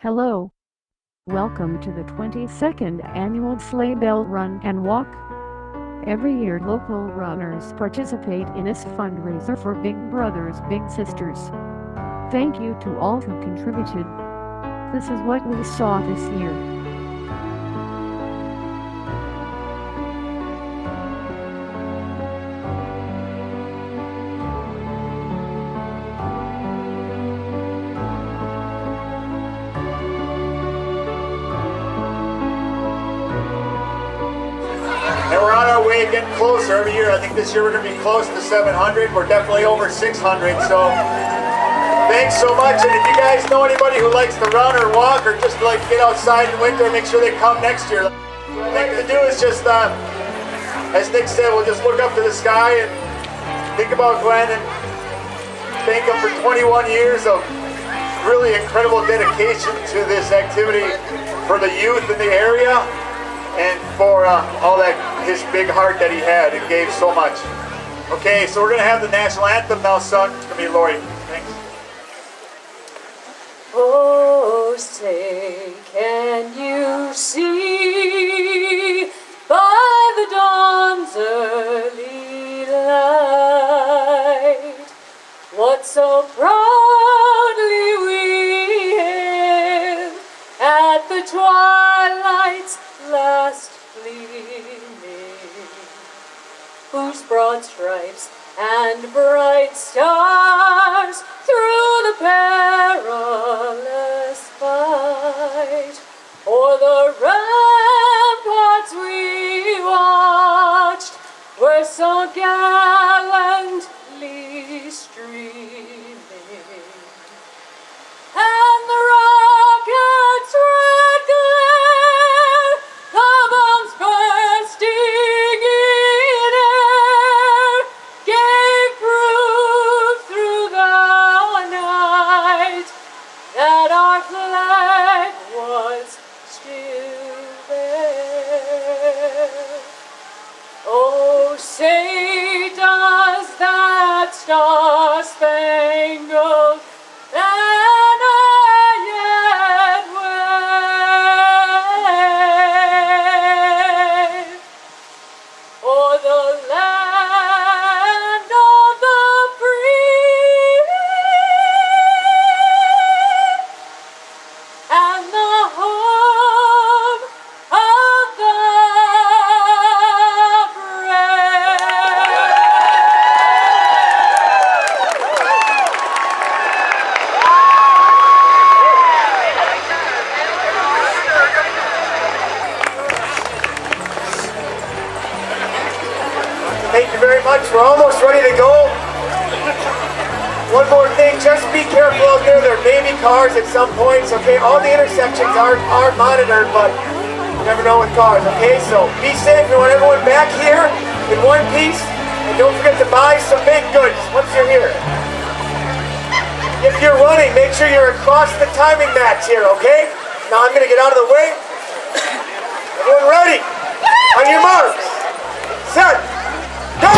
Hello. Welcome to the 22nd Annual Sleigh Bell Run and Walk. Every year local runners participate in this fundraiser for Big Brothers Big Sisters. Thank you to all who contributed. This is what we saw this year. And we're on our way, getting closer every year. I think this year we're going to be close to 700. We're definitely over 600. So thanks so much. And if you guys know anybody who likes to run or walk or just like get outside in the winter, make sure they come next year. What I'd like to do is just, as Nick said, we'll just look up to the sky and think about Glenn and thank him for 21 years of really incredible dedication to this activity for the youth in the area. And for all that, his big heart that he had and gave so much. Okay, so we're going to have the national anthem now sung. It's going to be Lori. Thanks. Oh, say, can you see by the dawn's early light what so proudly we hailed at the twilight's last gleaming, whose broad stripes and bright stars through the perilous fight o'er the ramparts we watched were so gallantly streaming, and the rockets' red glare, the bombs bursting in air, gave proof through the night that our flag was still there. Oh, say does that star-spangled banner yet wave o'er the land of the free and the home of the brave. Thank you very much. We're almost ready to go. One more thing, just be careful out there. There may be cars at some points, okay? All the intersections are monitored, but you never know with cars, okay? So be safe. We want everyone back here in one piece. And don't forget to buy some baked goods once you're here. If you're running, make sure you're across the timing mats here, okay? Now I'm going to get out of the way. Everyone ready? On your marks. Set. Go!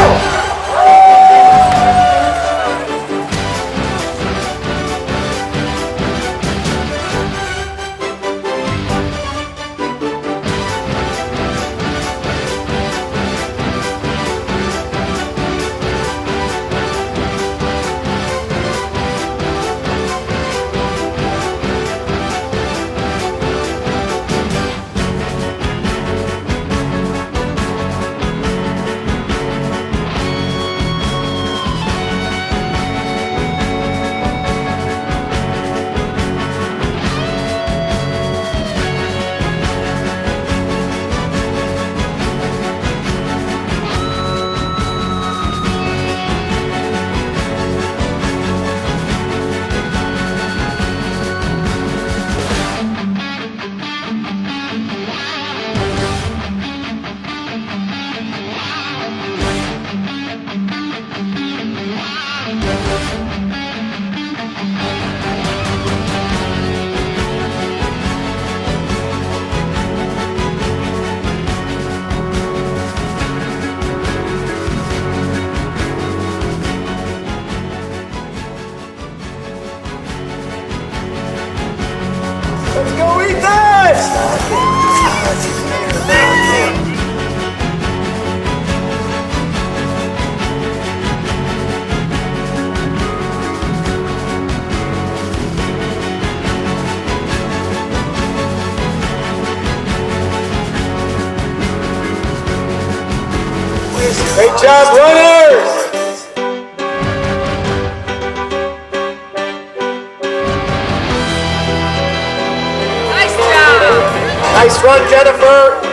job, runners! Nice job! Nice run, Jennifer!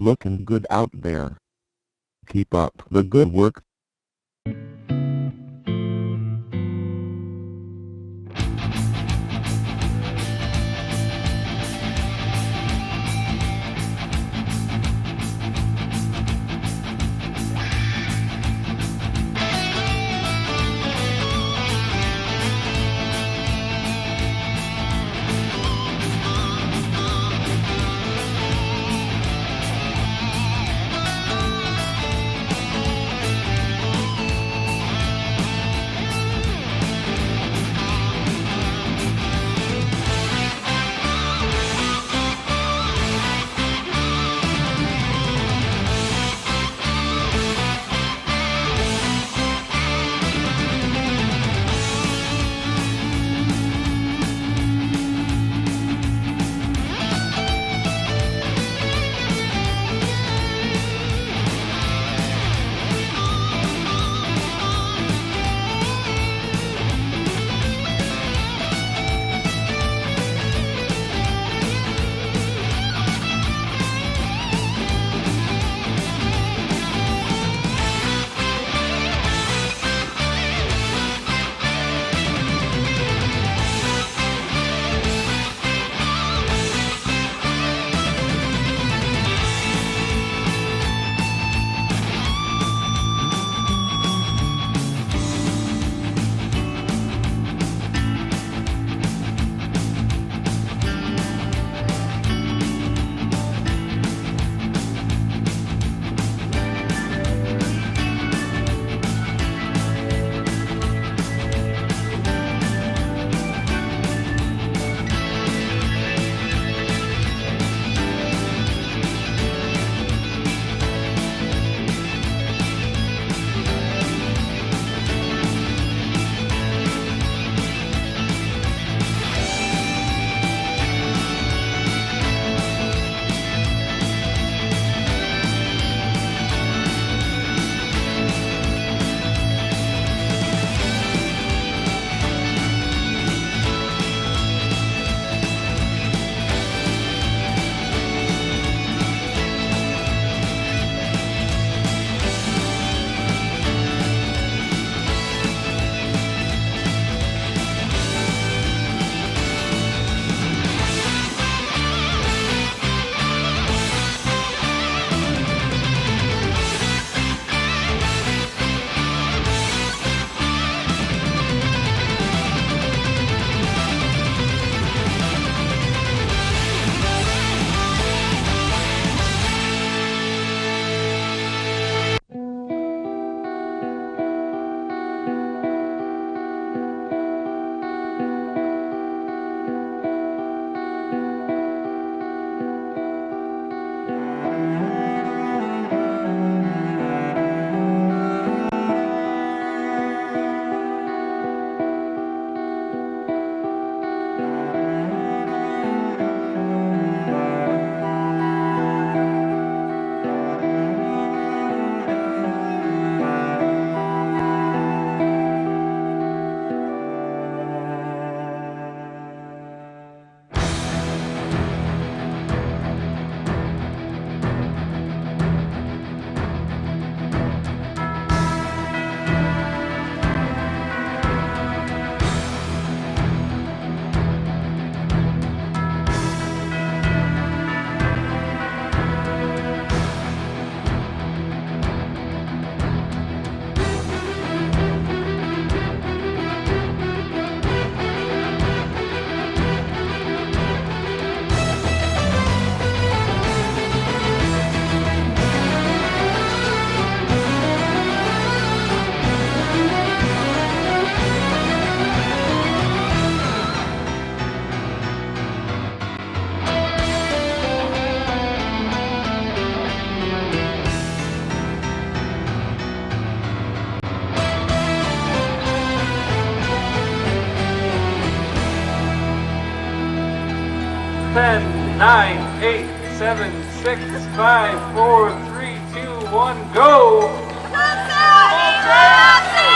looking good out there. Keep up the good work. Ten, nine, eight, seven, 6, 5, 4, 3, 2, 1, go! Come on, Sam!